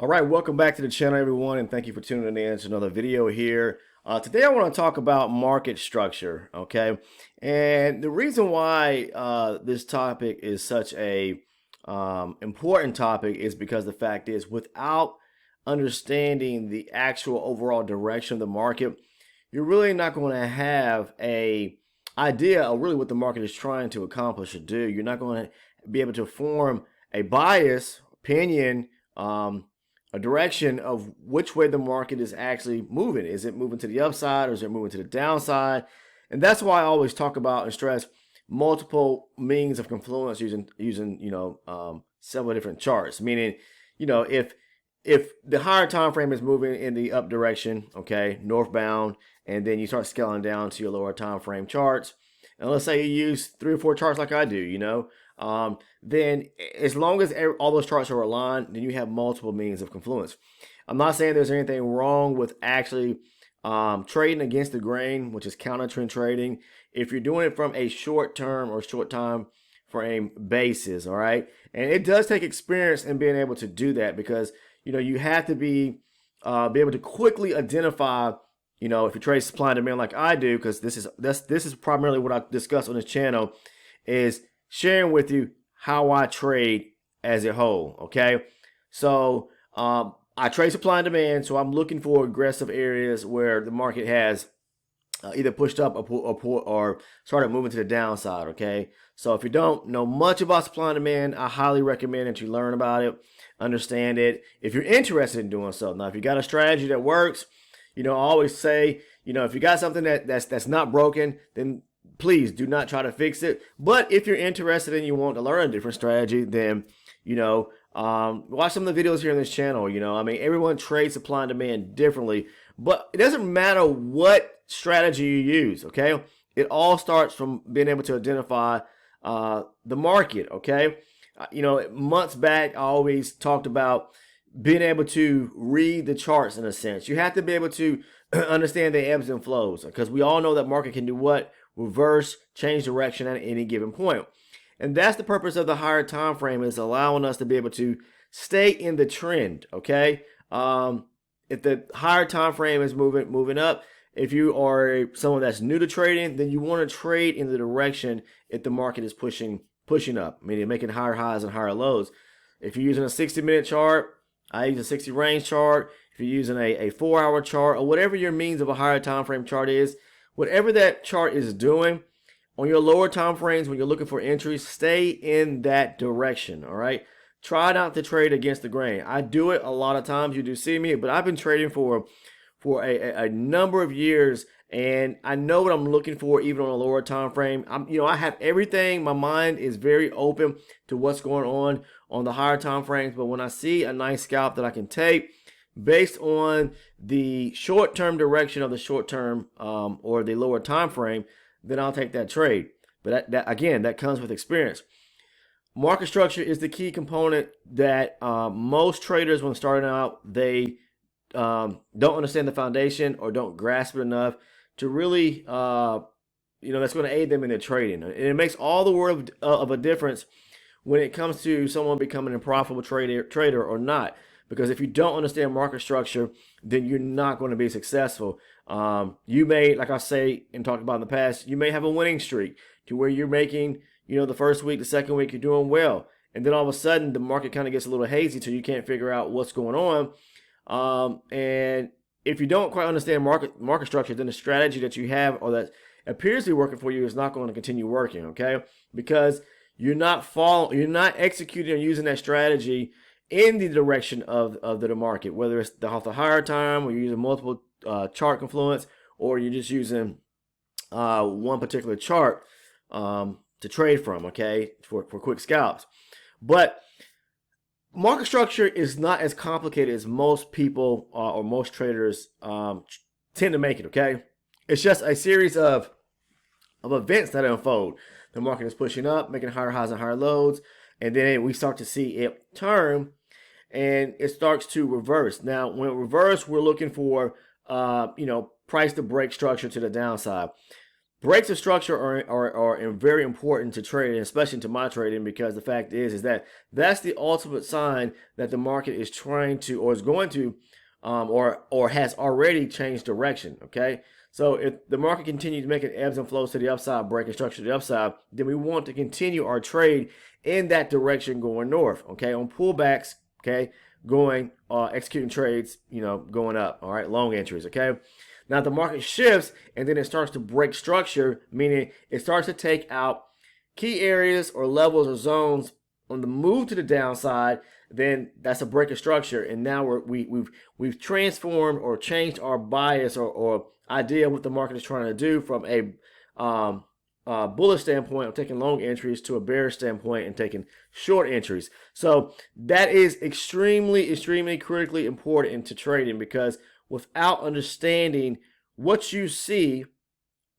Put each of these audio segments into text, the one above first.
All right, welcome back to the channel, everyone, and thank you for tuning in to another video here. Today, I want to talk about market structure, okay? And the reason why this topic is such a important topic is because the fact is, without understanding the actual overall direction of the market, you're really not going to have a idea of really what the market is trying to accomplish or do. You're not going to be able to form a bias, opinion, a direction of which way the market is actually moving. Is it moving to the upside or is it moving to the downside? And that's why I always talk about and stress multiple means of confluence using several different charts. Meaning, if the higher time frame is moving in the up direction, okay, northbound, and then you start scaling down to your lower time frame charts, and let's say you use 3 or 4 charts like I do, then as long as all those charts are aligned, then you have multiple means of confluence. I'm not saying there's anything wrong with actually trading against the grain, which is counter trend trading, if you're doing it from a short term or short time frame basis, all right? And it does take experience in being able to do that because, you have to be able to quickly identify, if you trade supply and demand like I do, because this is primarily what I discuss on this channel, is sharing with you how I trade as a whole, okay? So I trade supply and demand, so I'm looking for aggressive areas where the market has either pushed up or started moving to the downside, okay? So if you don't know much about supply and demand, I highly recommend that you learn about it, understand it, if you're interested in doing so. Now, if you got a strategy that works, I always say, if you got something that's not broken, then please do not try to fix it. But if you're interested and you want to learn a different strategy, then, watch some of the videos here on this channel. Everyone trades supply and demand differently, but it doesn't matter what strategy you use, okay? It all starts from being able to identify the market, okay? Months back, I always talked about being able to read the charts in a sense. You have to be able to understand the ebbs and flows because we all know that market can do what? Reverse, change direction at any given point. And that's the purpose of the higher time frame, is allowing us to be able to stay in the trend, okay? If the higher time frame is moving up, if you are someone that's new to trading, then you want to trade in the direction if the market is pushing up, meaning making higher highs and higher lows. If you're using a 60-minute chart, I use a 60 range chart. If you're using a 4-hour chart or whatever your means of a higher time frame chart is, whatever that chart is doing, on your lower time frames when you're looking for entries, stay in that direction, all right? Try not to trade against the grain. I do it a lot of times. You do see me, but I've been trading for a number of years, and I know what I'm looking for even on a lower time frame. I have everything. My mind is very open to what's going on the higher time frames, but when I see a nice scalp that I can take based on the short-term direction of the short-term or the lower time frame, then I'll take that trade. But that comes with experience. Market structure is the key component that most traders, when starting out, they don't understand the foundation or don't grasp it enough to really, that's going to aid them in their trading. And it makes all the world of a difference when it comes to someone becoming a profitable trader or not. Because if you don't understand market structure, then you're not going to be successful. You may, like I say and talked about in the past, you may have a winning streak to where you're making, the first week, the second week, you're doing well. And then all of a sudden, the market kind of gets a little hazy till you can't figure out what's going on. And if you don't quite understand market structure, then the strategy that you have or that appears to be working for you is not going to continue working, okay? Because you're not executing or using that strategy in the direction of the market, whether it's off the higher time or you're using multiple chart confluence or you're just using one particular chart to trade from, okay, for quick scalps. But market structure is not as complicated as most people or most traders tend to make it, okay? It's just a series of events that unfold. The market is pushing up, making higher highs and higher lows, and then we start to see it turn and it starts to reverse. Now, when it reverses, we're looking for, price to break structure to the downside. Breaks of structure are very important to trading, especially to my trading, because the fact is that that's the ultimate sign that the market is trying to, or is going to, or has already changed direction. Okay, so if the market continues making ebbs and flows to the upside, breaking structure to the upside, then we want to continue our trade in that direction going north. Okay, on pullbacks. Okay, going executing trades, going up. All right, long entries. Okay. Now the market shifts and then it starts to break structure, meaning it starts to take out key areas or levels or zones on the move to the downside. Then that's a break of structure, and now we've transformed or changed our bias or idea of what the market is trying to do from a bullish standpoint of taking long entries to a bearish standpoint and taking short entries. So that is extremely critically important to trading, because without understanding what you see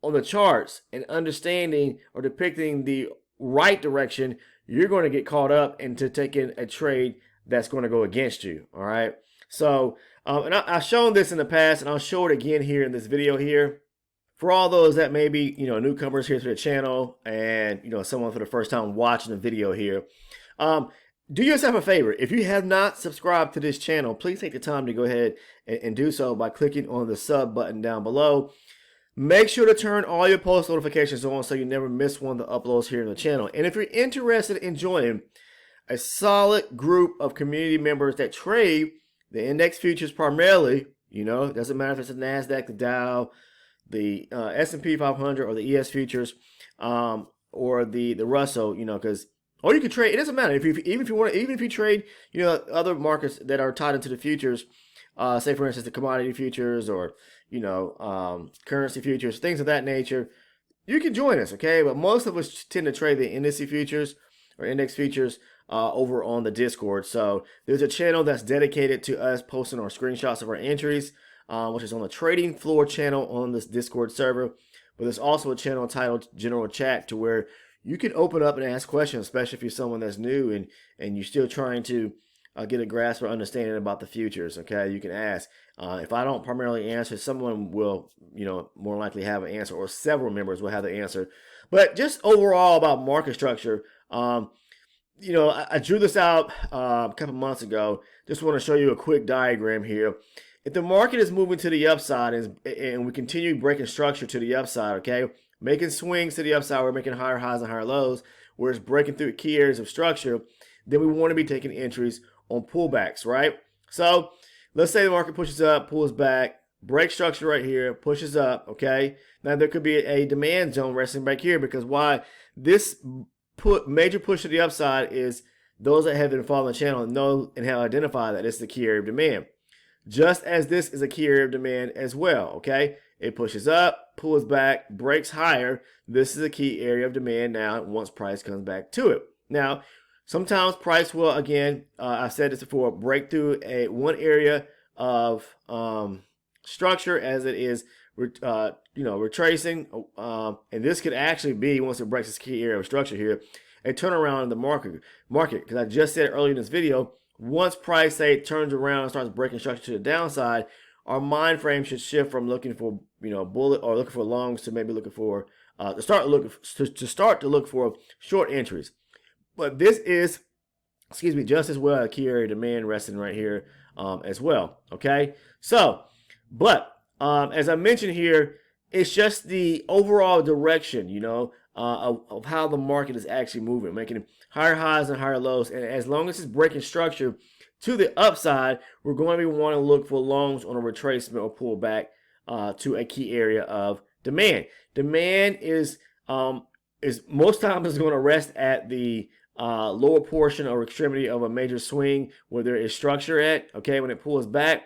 on the charts and understanding or depicting the right direction, you're going to get caught up into taking a trade that's going to go against you. All right. So, and I've shown this in the past, and I'll show it again here in this video here. For all those that may be, newcomers here to the channel, and, someone for the first time watching the video here, do yourself a favor. If you have not subscribed to this channel, please take the time to go ahead and do so by clicking on the sub button down below. Make sure to turn all your post notifications on so you never miss one of the uploads here in the channel. And if you're interested in joining a solid group of community members that trade the index futures primarily, it doesn't matter if it's the NASDAQ, the Dow, the S&P 500, or the ES futures, or the Russell, because or you can trade. It doesn't matter even if you trade, other markets that are tied into the futures. Say for instance the commodity futures, or currency futures, things of that nature. You can join us, okay? But most of us tend to trade the index futures or index futures over on the Discord. So there's a channel that's dedicated to us posting our screenshots of our entries, which is on the trading floor channel on this Discord server. But there's also a channel titled General Chat, to where you can open up and ask questions, especially if you're someone that's new and you're still trying to get a grasp or understanding about the futures. Okay, you can ask. If I don't primarily answer, someone will, more likely have an answer, or several members will have the answer. But just overall about market structure, I drew this out a couple months ago. Just want to show you a quick diagram here. If the market is moving to the upside and we continue breaking structure to the upside, okay, making swings to the upside, we're making higher highs and higher lows, where it's breaking through key areas of structure, then we want to be taking entries on pullbacks, right? So let's say the market pushes up, pulls back, breaks structure right here, pushes up, okay? Now there could be a demand zone resting back here, because why? This major push to the upside is those that have been following the channel know and have identified that it's the key area of demand. Just as this is a key area of demand as well, okay? It pushes up, pulls back, breaks higher. This is a key area of demand now once price comes back to it. Now, sometimes price will, again, I've said this before, break through one area of structure as it is, retracing. And this could actually be, once it breaks this key area of structure here, a turnaround in the market. Because I just said earlier in this video, once price, say, turns around and starts breaking structure to the downside, our mind frame should shift from looking for, bullet or looking for longs to maybe looking for to start to look for short entries. But this is, just as well a key area of demand resting right here as well. Okay, so but as I mentioned here, it's just the overall direction, of how the market is actually moving, making higher highs and higher lows. And as long as it's breaking structure to the upside, we're going to want to look for longs on a retracement or pullback to a key area of demand. Demand is most times is going to rest at the lower portion or extremity of a major swing where there is structure at, okay, when it pulls back.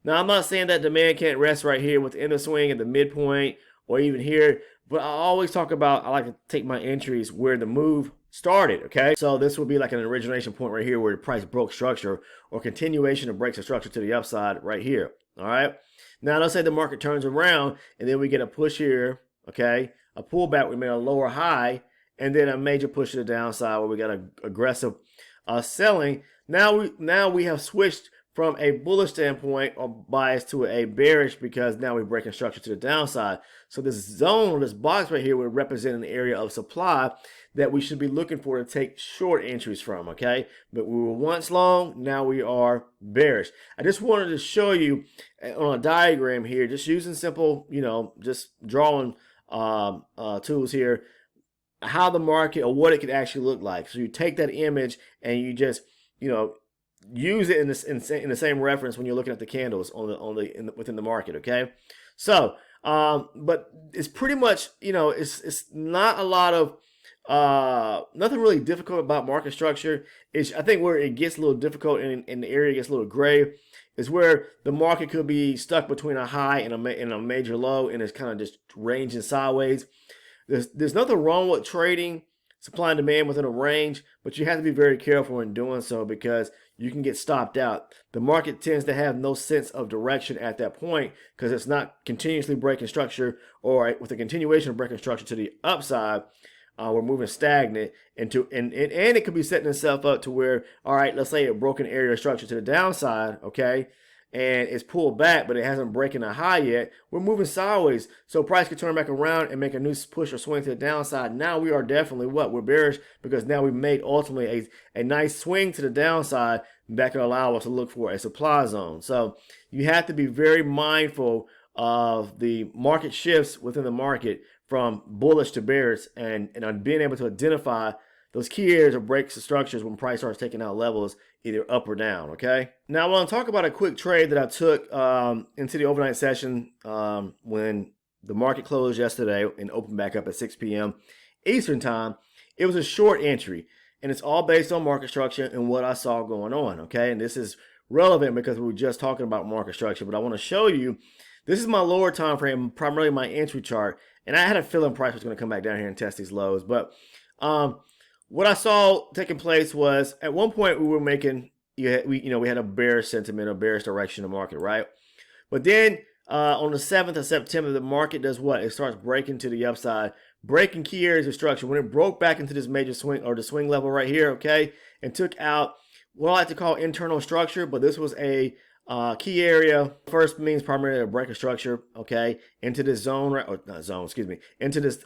Now, I'm not saying that demand can't rest right here within the swing at the midpoint or even here, but I always talk about, I like to take my entries where the move started, okay? So this would be like an origination point right here where the price broke structure, or continuation of breaks of structure to the upside right here, all right? Now, let's say the market turns around and then we get a push here, okay? A pullback, we made a lower high, and then a major push to the downside where we got an aggressive selling. Now we have switched from a bullish standpoint or biased to a bearish because now we're breaking structure to the downside. So this zone, this box right here would represent an area of supply that we should be looking for to take short entries from, okay? But we were once long, now we are bearish. I just wanted to show you on a diagram here, just using simple, just drawing tools here, how the market or what it could actually look like. So you take that image and you just, use it in the same reference when you're looking at the candles within the market, okay? So, but it's pretty much, it's not a lot of nothing really difficult about market structure. I think where it gets a little difficult and the area gets a little gray is where the market could be stuck between a high and a major low, and it's kind of just ranging sideways. There's nothing wrong with trading supply and demand within a range, but you have to be very careful in doing so because you can get stopped out. The market tends to have no sense of direction at that point because it's not continuously breaking structure, or with a continuation of breaking structure to the upside. We're moving stagnant and it could be setting itself up to where, all right, let's say it broke an area of structure to the downside, okay, and it's pulled back, but it hasn't broken a high yet. We're moving sideways, so price could turn back around and make a new push or swing to the downside. Now we are definitely we're bearish because now we've made ultimately a nice swing to the downside that could allow us to look for a supply zone. So you have to be very mindful of the market shifts within the market from bullish to bearish, and being able to identify those key areas or breaks of structures when price starts taking out levels either up or down, okay? Now I want to talk about a quick trade that I took into the overnight session when the market closed yesterday and opened back up at 6 p.m. Eastern time. It was a short entry, and it's all based on market structure and what I saw going on, okay? And this is relevant because we were just talking about market structure, but I want to show you, this is my lower time frame, primarily my entry chart, and I had a feeling price was going to come back down here and test these lows. But what I saw taking place was at one point we were making, we had a bearish sentiment, a bearish direction in the market, right? But then on the 7th of September, the market does what? It starts breaking to the upside, breaking key areas of structure. When it broke back into this major swing or the swing level right here, okay, and took out what I like to call internal structure, but this was a key area. First means primarily a break of structure, okay, into this zone, or not zone, excuse me, into this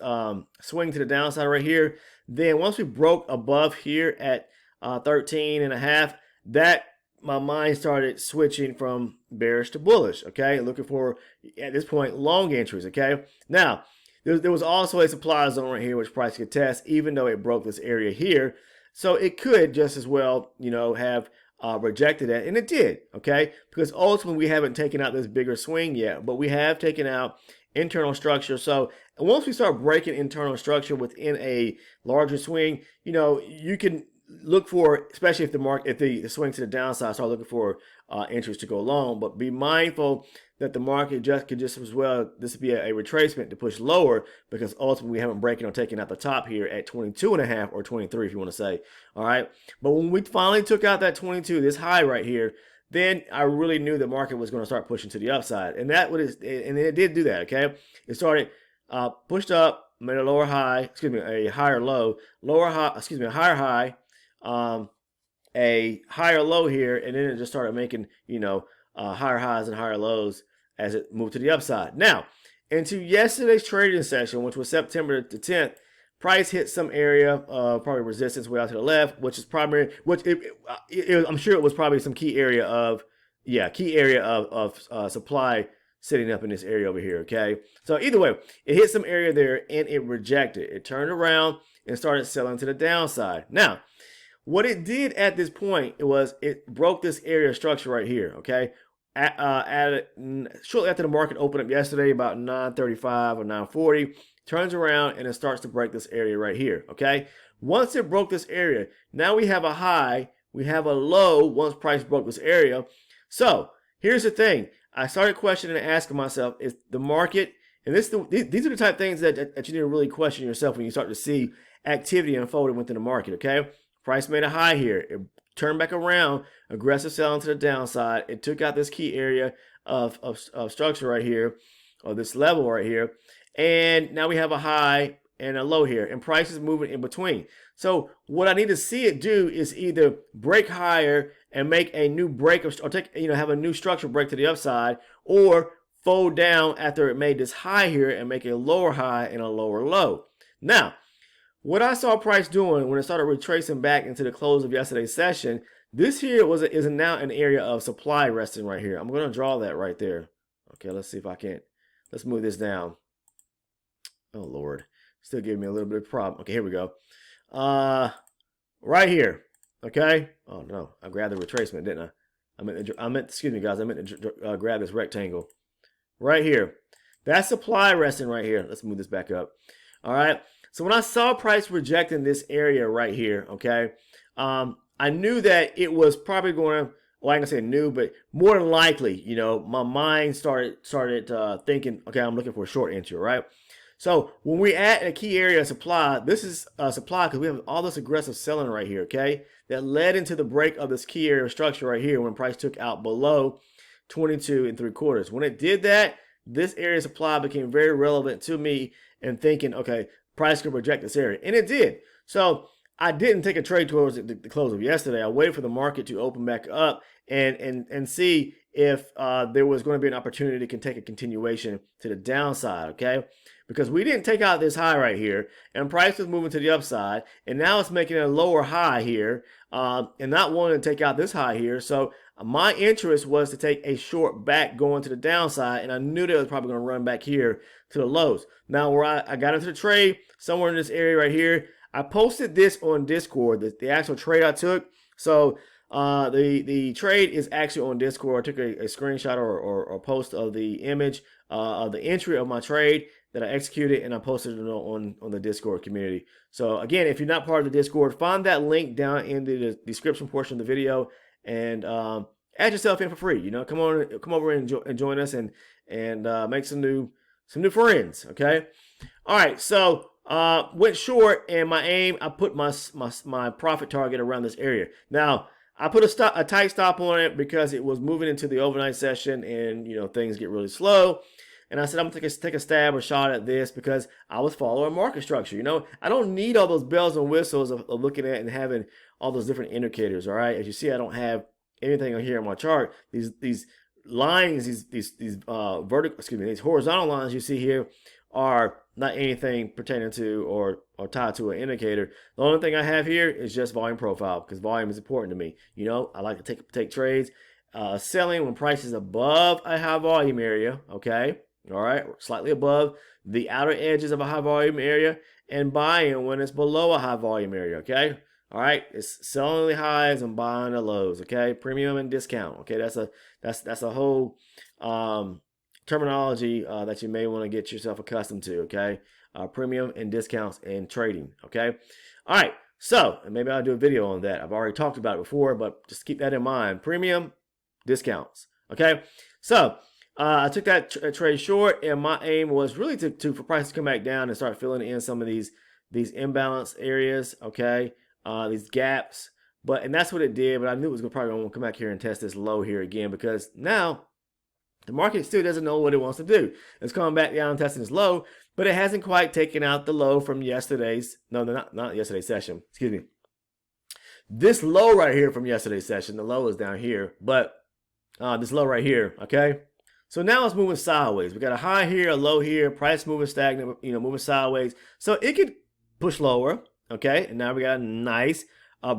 swing to the downside right here. Then once we broke above here at 13 and a half, that my mind started switching from bearish to bullish, okay, looking for, at this point, long entries, okay. Now, there was also a supply zone right here which price could test, even though it broke this area here. So it could just as well, have rejected it, and it did, okay, because ultimately we haven't taken out this bigger swing yet, but we have taken out internal structure. So once we start breaking internal structure within a larger swing, you can look for, especially if the swing to the downside, start looking for entries to go long. But be mindful that the market could just as well, this would be a retracement to push lower, because ultimately we haven't breaking or taking out the top here at 22.5 or 23 if you want to say. All right, but when we finally took out that 22, this high right here, then I really knew the market was going to start pushing to the upside, and it did do that. Okay, it started pushed up, made a lower high, a higher low, a higher high, a higher low here, and then it just started making higher highs and higher lows as it moved to the upside. Now, into yesterday's trading session, which was September the 10th, price hit some area of probably resistance way out to the left, which is primary, I'm sure it was probably some key area of supply sitting up in this area over here, okay? So either way, it hit some area there and it rejected. It turned around and started selling to the downside. Now, what it did at this point was it broke this area of structure right here, okay? Shortly after the market opened up yesterday, about 9:35 or 9:40, turns around and it starts to break this area right here, okay? Once it broke this area, now we have a high, we have a low once price broke this area. So here's the thing. I started questioning and asking myself, is the market, and these are the type of things that you need to really question yourself when you start to see activity unfolding within the market, okay? Price made a high here. It turned back around, aggressive selling to the downside. It took out this key area of structure right here, or this level right here. And now we have a high, and a low here, and price is moving in between. So what I need to see it do is either break higher and make a new break, or take, have a new structural break to the upside, or fold down after it made this high here and make a lower high and a lower low. Now, what I saw price doing when it started retracing back into the close of yesterday's session, this here is now an area of supply resting right here. I'm going to draw that right there. Okay, let's see if I can't. Let's move this down. Oh, Lord. Still giving me a little bit of problem. Okay, here we go. Right here. Okay. Oh, no. I grabbed the retracement, didn't I? Excuse me, guys. I meant to grab this rectangle. Right here. That's supply resting right here. Let's move this back up. All right. So when I saw price rejecting this area right here, okay, I knew that it was probably going to, well, I can say new, but more than likely, my mind started thinking, okay, I'm looking for a short entry, right? So when we're at a key area of supply, this is supply because we have all this aggressive selling right here, okay, that led into the break of this key area structure right here when price took out below 22 3/4. When it did that, this area of supply became very relevant to me and thinking, okay, price could reject this area, and it did. So I didn't take a trade towards the close of yesterday. I waited for the market to open back up and see if there was going to be an opportunity to take a continuation to the downside, okay? Because we didn't take out this high right here, and price was moving to the upside, and now it's making a lower high here, and not wanting to take out this high here. So my interest was to take a short back going to the downside, and I knew that it was probably going to run back here to the lows. Now, where I got into the trade, somewhere in this area right here, I posted this on Discord, the actual trade I took. So the trade is actually on Discord. I took a screenshot or post of the image of the entry of my trade that I executed, and I posted it on the Discord community. So again, if you're not part of the Discord, find that link down in the description portion of the video and add yourself in for free. Come over and join us and make some new friends. Okay. All right. So went short, and my aim, I put my profit target around this area. Now, I put a tight stop on it because it was moving into the overnight session, and things get really slow. And I said I'm gonna take a stab or shot at this because I was following market structure. I don't need all those bells and whistles of looking at and having all those different indicators. All right, as you see, I don't have anything on here on my chart. These lines, these vertical, these horizontal lines you see here are not anything pertaining to or tied to an indicator. The only thing I have here is just volume profile because volume is important to me. I like to take trades, selling when price is above a high volume area. Okay, all right, slightly above the outer edges of a high volume area, and buying when it's below a high volume area. Okay, all right, it's selling the highs and buying the lows. Okay, premium and discount. Okay, that's a whole terminology that you may want to get yourself accustomed to. Okay, premium and discounts in trading. Okay, all right. So, and maybe I'll do a video on that. I've already talked about it before, but just keep that in mind. Premium, discounts. Okay, so I took that trade short, and my aim was really for price to come back down and start filling in some of these imbalance areas. Okay, these gaps. And that's what it did. But I knew it was probably going to come back here and test this low here again because now the market still doesn't know what it wants to do. It's coming back down and testing this low, but it hasn't quite taken out the low from yesterday's, not yesterday's session, excuse me. This low right here from yesterday's session, the low is down here, but this low right here, okay? So now it's moving sideways. We got a high here, a low here, price moving stagnant, moving sideways. So it could push lower, okay? And now we got a nice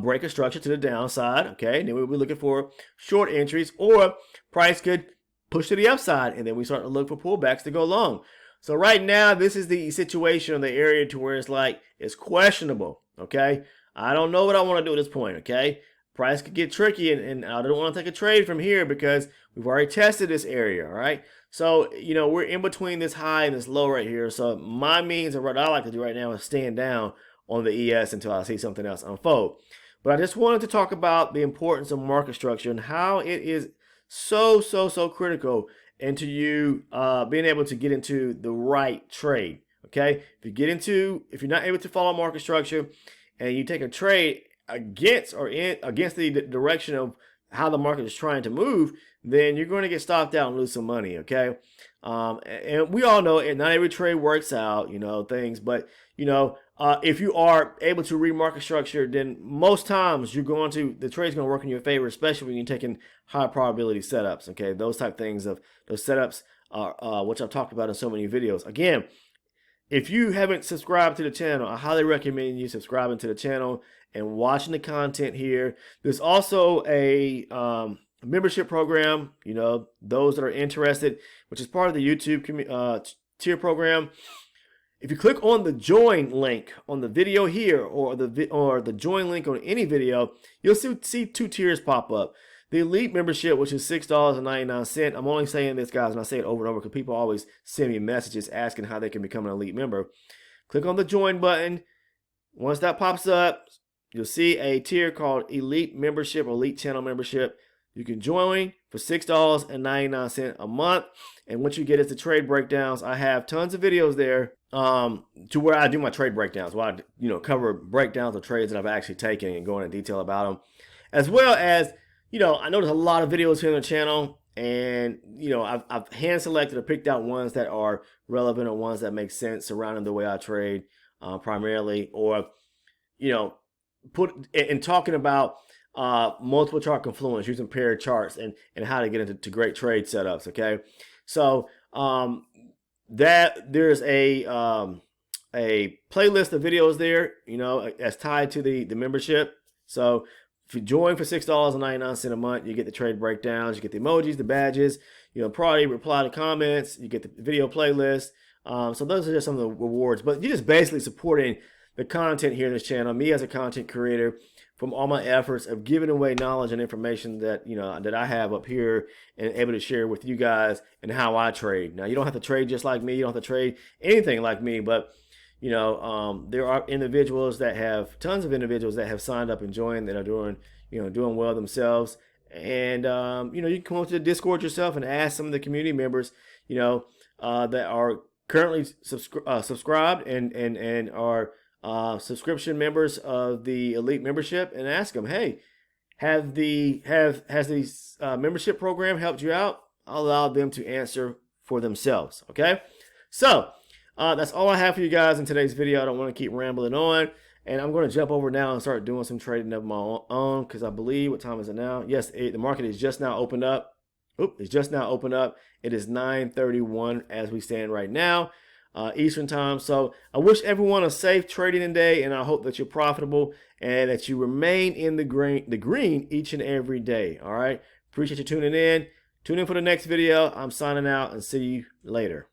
break of structure to the downside, okay? And then we'll be looking for short entries, or price could push to the upside, and then we start to look for pullbacks to go long. So right now, this is the situation in the area to where it's questionable, okay? I don't know what I want to do at this point, okay? Price could get tricky, and I don't want to take a trade from here because we've already tested this area, all right? So, we're in between this high and this low right here. So my means and what I like to do right now is stand down on the ES until I see something else unfold. But I just wanted to talk about the importance of market structure and how it is so critical into you being able to get into the right trade. Okay, if you're not able to follow market structure and you take a trade against the direction of how the market is trying to move, then you're going to get stopped out and lose some money, okay? And we all know not every trade works out, things, but, if you are able to read market structure, then most times the trade's going to work in your favor, especially when you're taking high probability setups, okay? Those type things of those setups are, which I've talked about in so many videos. Again, if you haven't subscribed to the channel, I highly recommend you subscribing to the channel and watching the content here. There's also a membership program, those that are interested, which is part of the YouTube tier program. If you click on the join link on the video here, or the join link on any video, you'll see two tiers pop up. The elite membership, which is $6.99. I'm only saying this, guys, and I say it over and over because people always send me messages asking how they can become an elite member. Click on the join button. Once that pops up, you'll see a tier called elite membership or elite channel membership. You can join for $6.99 a month. And what you get is the trade breakdowns. I have tons of videos there to where I do my trade breakdowns, where I cover breakdowns of trades that I've actually taken and go into detail about them. As well as, I know there's a lot of videos here on the channel, and, I've hand selected or picked out ones that are relevant or ones that make sense surrounding the way I trade primarily, or, talking about multiple chart confluence using paired charts and how to get into great trade setups. Okay, so that there's a playlist of videos there, as tied to the membership. So if you join for $6.99 a month, you get the trade breakdowns, you get the emojis, the badges, priority reply to comments, you get the video playlist. So those are just some of the rewards, but you're just basically supporting the content here in this channel, me as a content creator, from all my efforts of giving away knowledge and information that that I have up here and able to share with you guys and how I trade. Now, you don't have to trade just like me. You don't have to trade anything like me, but there are individuals that have tons of individuals that have signed up and joined that are doing well themselves. And you can come over to the Discord yourself and ask some of the community members that are currently subscribed and are subscription members of the elite membership, and ask them, hey, has the membership program helped you out? I'll allow them to answer for themselves. Okay, so that's all I have for you guys in today's video. I don't want to keep rambling on, and I'm going to jump over now and start doing some trading of my own, because I believe, what time is it now? Yes, the market is just now opened up. It's just now opened up. It is 9:31 as we stand right now, Eastern time. So I wish everyone a safe trading day, and I hope that you're profitable and that you remain in the green each and every day. All right. Appreciate you tuning in. Tune in for the next video. I'm signing out, and see you later.